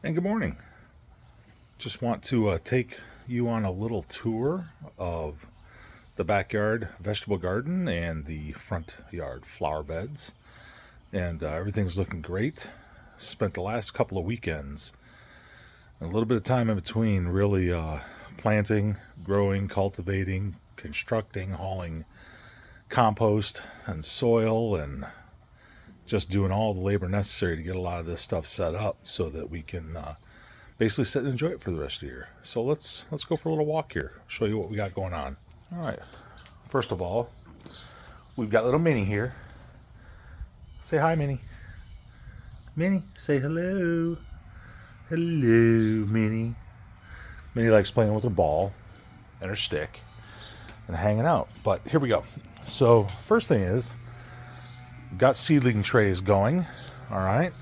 And good morning. Just want to take you on a little tour of the backyard vegetable garden and the front yard flower beds. And everything's looking great. Spent the last couple of weekends, a little bit of time in between, really planting, growing, cultivating, constructing, hauling compost and soil, and just doing all the labor necessary to get a lot of this stuff set up so that we can basically sit and enjoy it for the rest of the year. So let's go for a little walk here. Show you what we got going on. All right. First of all, we've got little Minnie here. Say hi, Minnie. Minnie, say hello. Hello, Minnie. Minnie likes playing with her ball and her stick and hanging out. But here we go. So first thing is, we've got seedling trays going. All right.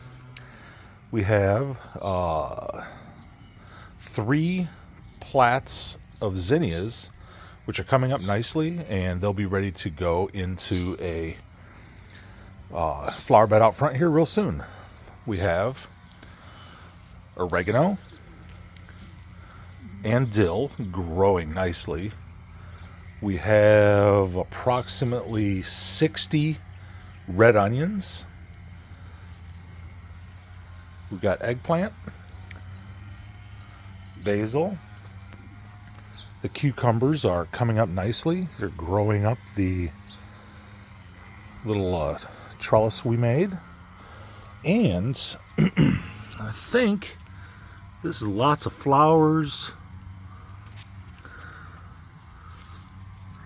We have 3 plats of zinnias, which are coming up nicely, and they'll be ready to go into a flower bed out front here real soon. We have oregano and dill growing nicely. We have approximately 60 red onions. We've got eggplant, basil. The cucumbers are coming up nicely. They're growing up the little trellis we made. And I think this is lots of flowers.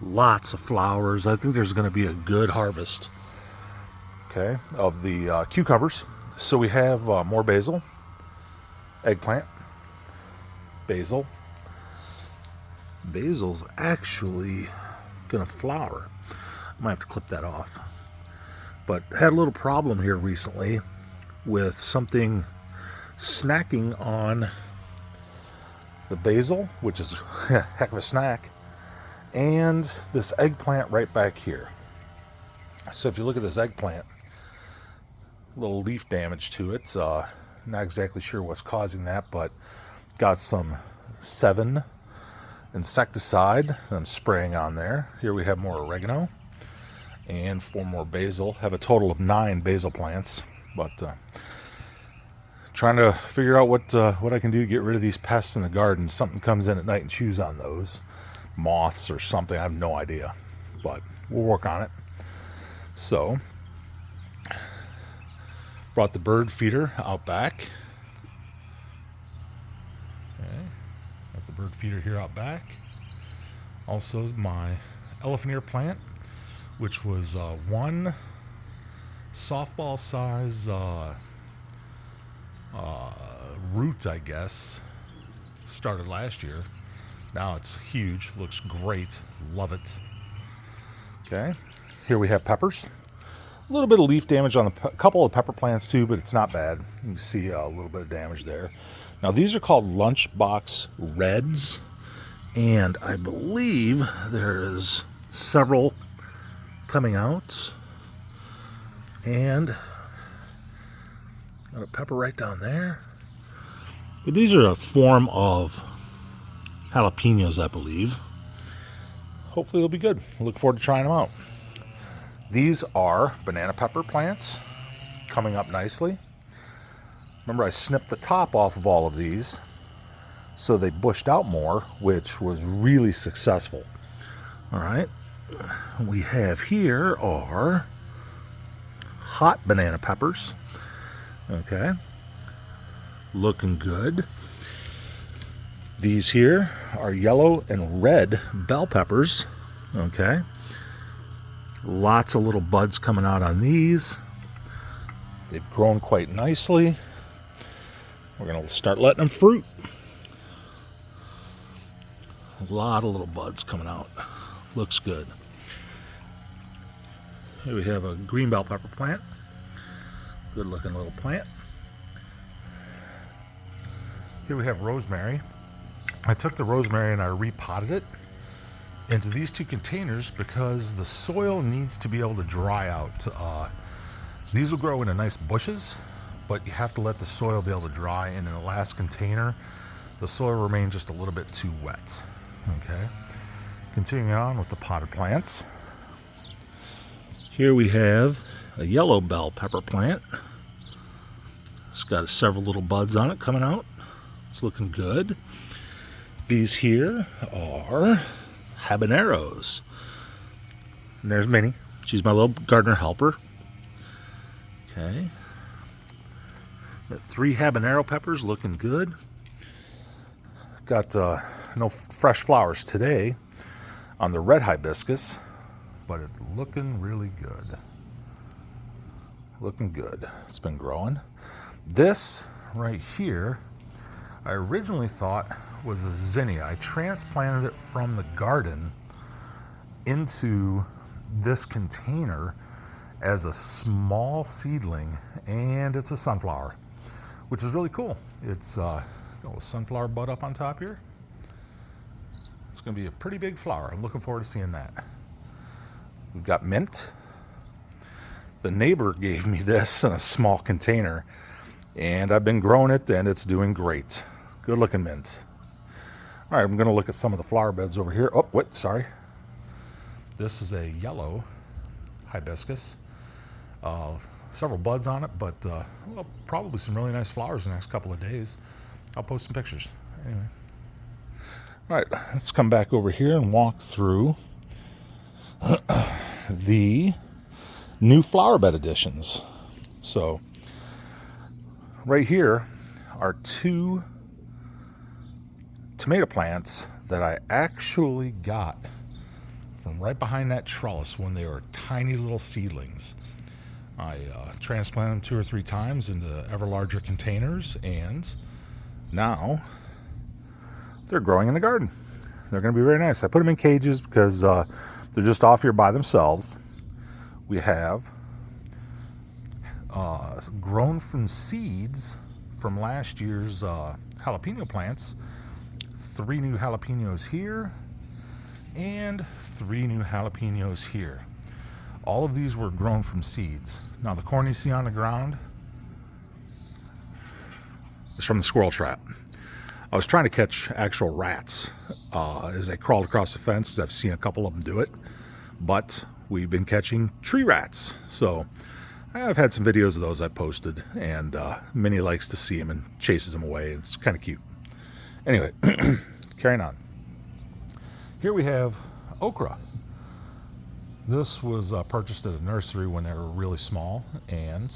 Lots of flowers. I think there's going to be a good harvest, okay, of the cucumbers. So we have more basil, eggplant, basil. Basil's actually going to flower. I might have to clip that off. But had a little problem here recently with something snacking on the basil, which is a heck of a snack, and this eggplant right back here. So if you look at this eggplant, a little leaf damage to it. Not exactly sure what's causing that, but got some Sevin insecticide I'm spraying on there. Here we have more oregano and 4 more basil. Have a total of 9 basil plants, but trying to figure out what I can do to get rid of these pests in the garden. Something comes in at night and chews on those. Moths or something, I have no idea, but we'll work on it. So brought the bird feeder out back. Okay, got the bird feeder here out back. Also my elephant ear plant, which was one softball size root, I guess. Started last year. Now it's huge, looks great, love it. Okay, here we have peppers. A little bit of leaf damage on a couple of pepper plants too, but it's not bad. You can see a little bit of damage there. Now these are called lunchbox reds, and I believe there is several coming out. And got a pepper right down there. But these are a form of jalapenos, I believe. Hopefully they'll be good. I look forward to trying them out. These are banana pepper plants coming up nicely. Remember, I snipped the top off of all of these so they bushed out more, which was really successful. All right. We have here are hot banana peppers. Okay. Looking good. These here are yellow and red bell peppers. Okay. Lots of little buds coming out on these. They've grown quite nicely. We're going to start letting them fruit. A lot of little buds coming out. Looks good. Here we have a green bell pepper plant. Good looking little plant. Here we have rosemary. I took the rosemary and I repotted it into these 2 containers because the soil needs to be able to dry out. These will grow into nice bushes, but you have to let the soil be able to dry. And in the last container, the soil remained just a little bit too wet. Okay, continuing on with the potted plants. Here we have a yellow bell pepper plant. It's got several little buds on it coming out. It's looking good. These here are habaneros. And there's Minnie. She's my little gardener helper. Okay. Got 3 habanero peppers looking good. Got no fresh flowers today on the red hibiscus, but it's looking really good. Looking good. It's been growing. This right here, I originally thought was a zinnia. I transplanted it from the garden into this container as a small seedling, and it's a sunflower, which is really cool. It's got a sunflower bud up on top here. It's going to be a pretty big flower. I'm looking forward to seeing that. We've got mint. The neighbor gave me this in a small container, and I've been growing it, and it's doing great. Good looking mint. All right, I'm going to look at some of the flower beds over here. Oh, wait, sorry. This is a yellow hibiscus. Several buds on it, but well, probably some really nice flowers in the next couple of days. I'll post some pictures. Anyway. All right, let's come back over here and walk through the new flower bed additions. So right here are 2 tomato plants that I actually got from right behind that trellis when they were tiny little seedlings. I transplanted them 2 or 3 times into ever larger containers, and now they're growing in the garden. They're going to be very nice. I put them in cages because they're just off here by themselves. We have grown from seeds from last year's jalapeno plants. 3 new jalapenos here and 3 new jalapenos here. All of these were grown from seeds. Now the corn you see on the ground is from the squirrel trap. I was trying to catch actual rats as they crawled across the fence, because I've seen a couple of them do it, but we've been catching tree rats. So I've had some videos of those I posted, and Minnie likes to see them and chases them away. It's kind of cute. Anyway, carrying on. Here we have okra. This was purchased at a nursery when they were really small, and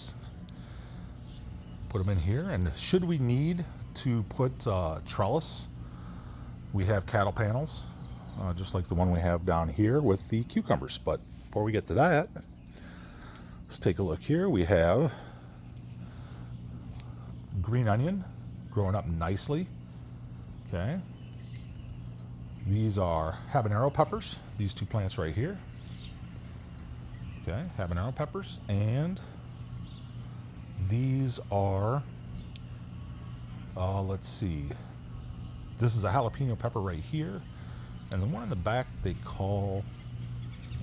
put them in here. And should we need to put trellis, we have cattle panels, just like the one we have down here with the cucumbers. But before we get to that, let's take a look here. We have green onion growing up nicely. Okay. These are habanero peppers, these 2 plants right here. Okay, habanero peppers. And these are, let's see, this is a jalapeno pepper right here. And the one in the back they call,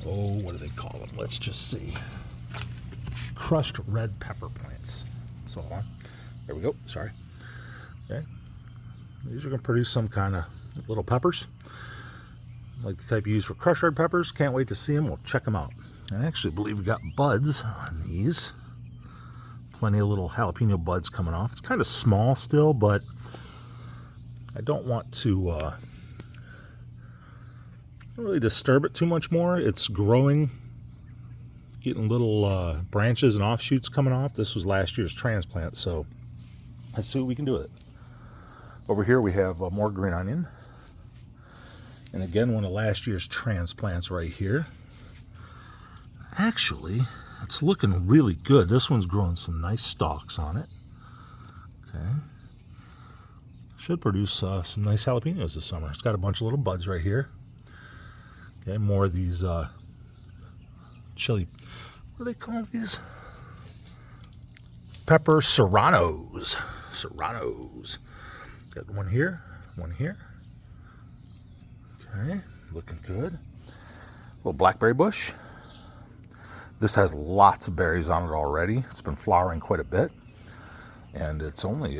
what do they call them? Let's just see. Crushed red pepper plants. So there we go, sorry. Okay, these are going to produce some kind of little peppers, like the type you use for crushed red peppers. Can't wait to see them. We'll check them out. I actually believe we got buds on these. Plenty of little jalapeno buds coming off. It's kind of small still, but I don't want to really disturb it too much more. It's growing, getting little branches and offshoots coming off. This was last year's transplant, so let's see what we can do with it. Over here we have more green onion. And again, one of last year's transplants right here. Actually, it's looking really good. This one's growing some nice stalks on it. Okay. Should produce some nice jalapenos this summer. It's got a bunch of little buds right here. Okay, more of these chili, what do they call these? Pepper serranos. Serranos. Got one here, one here. Okay, looking good. Little blackberry bush. This has lots of berries on it already. It's been flowering quite a bit. and it's only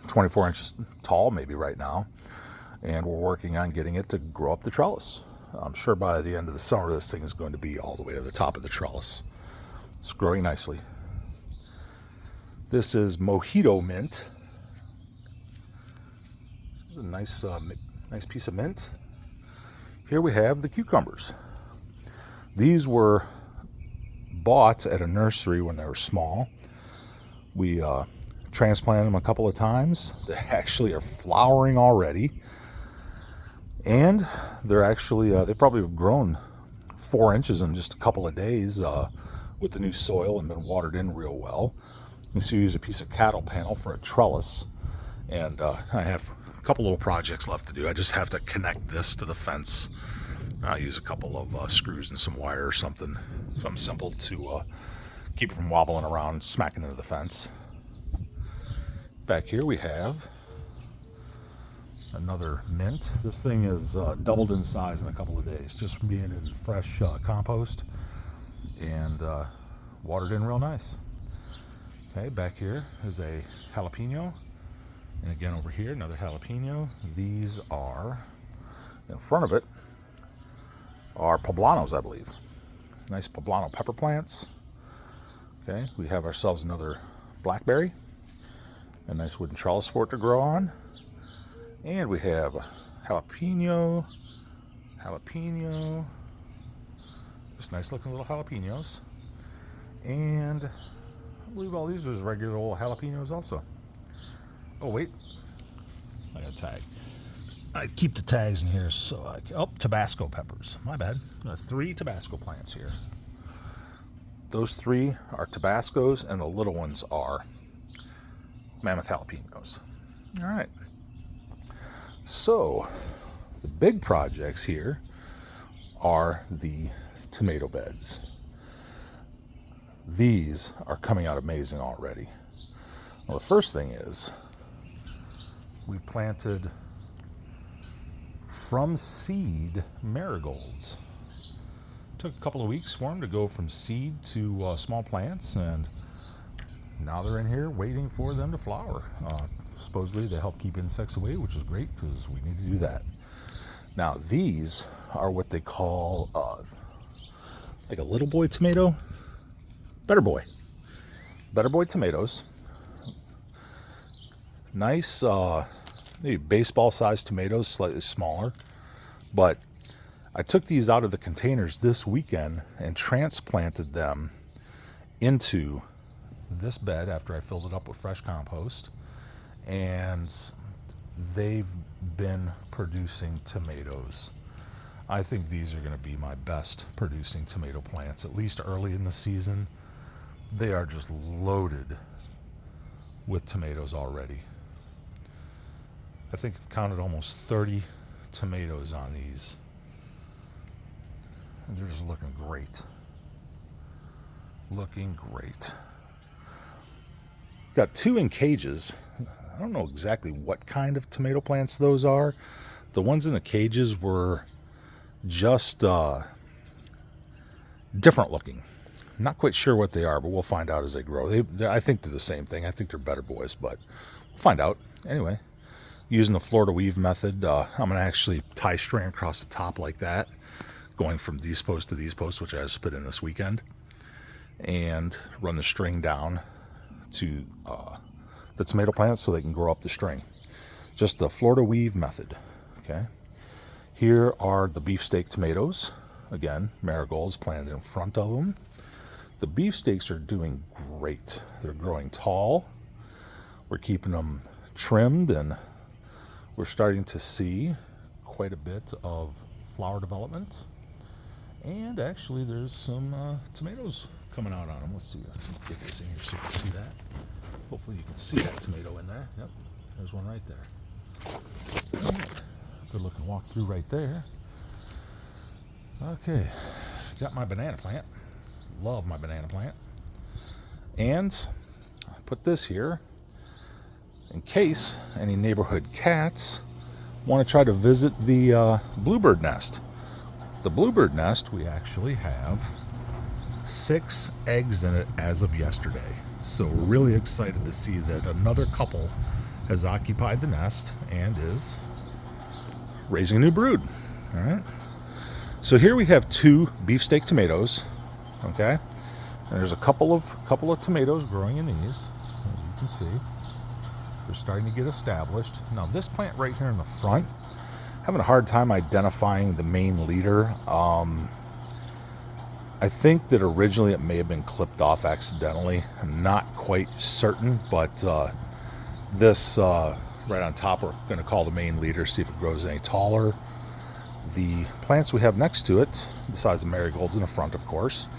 24 inches tall maybe right now, and we're working on getting it to grow up the trellis. I'm sure by the end of the summer this thing is going to be all the way to the top of the trellis. It's growing nicely. This is Mojito Mint. This is a nice piece of mint. Here we have the cucumbers. These were bought at a nursery when they were small. We transplanted them a couple of times. They actually are flowering already. And they're actually, they probably have grown 4 inches in just a couple of days with the new soil and been watered in real well. You see, we use a piece of cattle panel for a trellis. And I have a couple little projects left to do. I just have to connect this to the fence. I'll use a couple of screws and some wire or something simple to keep it from wobbling around, smacking into the fence. Back here we have another mint. This thing is doubled in size in a couple of days, just from being in fresh compost and watered in real nice. Okay, back here is a jalapeno, and again over here another jalapeno. These are, in front of it, are poblanos, I believe. Nice poblano pepper plants. Okay, we have ourselves another blackberry, a nice wooden trellis for it to grow on. And we have jalapeno, just nice looking little jalapenos. And I believe all these are just regular old jalapenos also. Oh wait, I got a tag. I keep the tags in here so Tabasco peppers. My bad. 3 Tabasco plants here. Those 3 are Tabascos, and the little ones are mammoth jalapenos. All right. So, the big projects here are the tomato beds. These are coming out amazing already. Well, the first thing is we planted from seed marigolds. Took a couple of weeks for them to go from seed to small plants, and now they're in here waiting for them to flower. Supposedly they help keep insects away, which is great because we need to do that. Now these are what they call like a little boy tomato. Better boy tomatoes. Nice maybe baseball sized tomatoes, slightly smaller. But I took these out of the containers this weekend and transplanted them into this bed after I filled it up with fresh compost, and they've been producing tomatoes. I think these are going to be my best producing tomato plants, at least early in the season. They are just loaded with tomatoes already. I think I've counted almost 30 tomatoes on these, and they're just looking great. Got 2 in cages. I don't know exactly what kind of tomato plants those are. The ones in the cages were just different looking. Not quite sure what they are, but we'll find out as they grow. I think they're the same thing. I think they're better boys, but we'll find out. Anyway, using the Florida weave method, I'm going to actually tie string across the top like that, going from these posts to these posts, which I just put in this weekend, and run the string down to the tomato plants so they can grow up the string. Just the Florida weave method. Okay. Here are the beefsteak tomatoes. Again, marigolds planted in front of them. The beefsteaks are doing great. They're growing tall. We're keeping them trimmed, and we're starting to see quite a bit of flower development. And actually, there's some tomatoes coming out on them. Let's see. Let's get this in here so you can see that. Hopefully you can see that tomato in there. Yep, there's one right there. All right. Good looking walk through right there. Okay, got my banana plant. Love my banana plant. And I put this here in case any neighborhood cats want to try to visit the bluebird nest. The bluebird nest, we actually have 6 eggs in it as of yesterday. So we're really excited to see that another couple has occupied the nest and is raising a new brood. All right. So here we have 2 beefsteak tomatoes. Okay. And there's a couple of tomatoes growing in these, as you can see. They're starting to get established. Now this plant right here in the front, having a hard time identifying the main leader. I think that originally it may have been clipped off accidentally. I'm not quite certain, but this right on top we're going to call the main leader, see if it grows any taller. The plants we have next to it, besides the marigolds in the front, of course,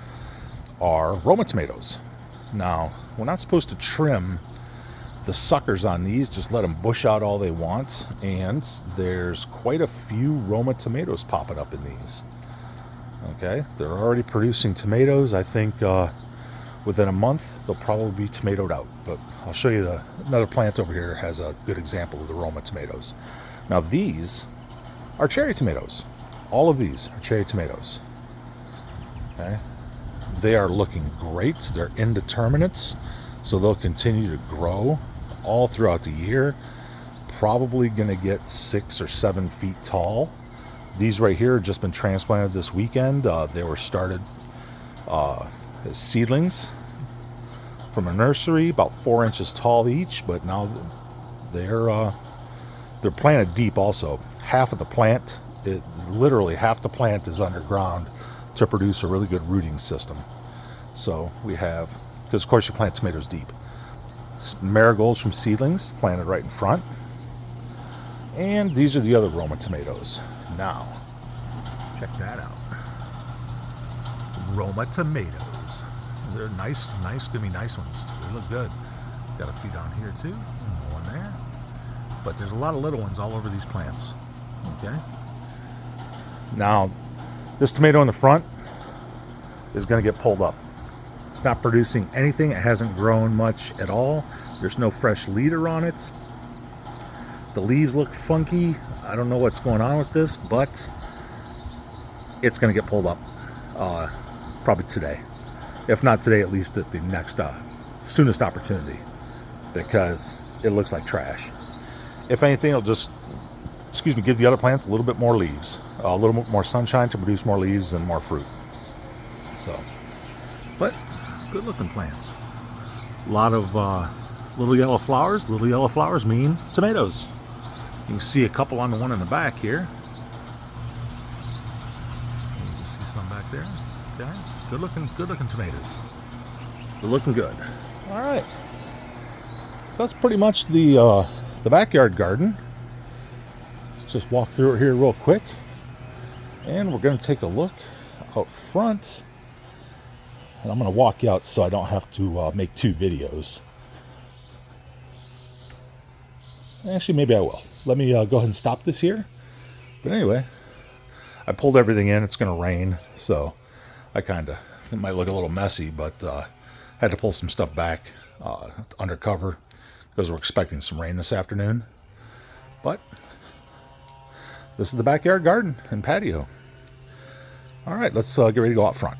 are Roma tomatoes. Now, we're not supposed to trim the suckers on these, just let them bush out all they want, and there's quite a few Roma tomatoes popping up in these. Okay, they're already producing tomatoes. I think within a month they'll probably be tomatoed out, but I'll show you another plant over here has a good example of the Roma tomatoes. Now these are cherry tomatoes. All of these are cherry tomatoes. Okay, they are looking great. They're indeterminates, so they'll continue to grow all throughout the year. Probably going to get 6 or 7 feet tall. These right here have just been transplanted this weekend. They were started as seedlings from a nursery, about 4 inches tall each, but now they're planted deep also. Half of the plant, literally half the plant is underground to produce a really good rooting system. So we have, because of course you plant tomatoes deep. Marigolds from seedlings planted right in front. And these are the other Roma tomatoes. Now, check that out. Roma tomatoes. They're nice, gonna be nice ones. They look good. Got a few down here too. One there. But there's a lot of little ones all over these plants. Okay. Now, this tomato in the front is gonna get pulled up. It's not producing anything. It hasn't grown much at all. There's no fresh leader on it. The leaves look funky. I don't know what's going on with this, but it's going to get pulled up probably today. If not today, at least at the next soonest opportunity, because it looks like trash. If anything, it'll just, give the other plants a little bit more leaves, a little bit more sunshine to produce more leaves and more fruit. So, but good looking plants. A lot of little yellow flowers. Little yellow flowers mean tomatoes. You can see a couple on the one in the back here. You can see some back there. Okay, good looking tomatoes. They're looking good. All right. So that's pretty much the backyard garden. Let's just walk through it here real quick, and we're going to take a look out front. And I'm going to walk you out so I don't have to make 2 videos. Actually, maybe I will. Let me go ahead and stop this here. But anyway, I pulled everything in. It's going to rain, so it might look a little messy, but had to pull some stuff back under cover because we're expecting some rain this afternoon. But this is the backyard garden and patio. All right, let's get ready to go out front.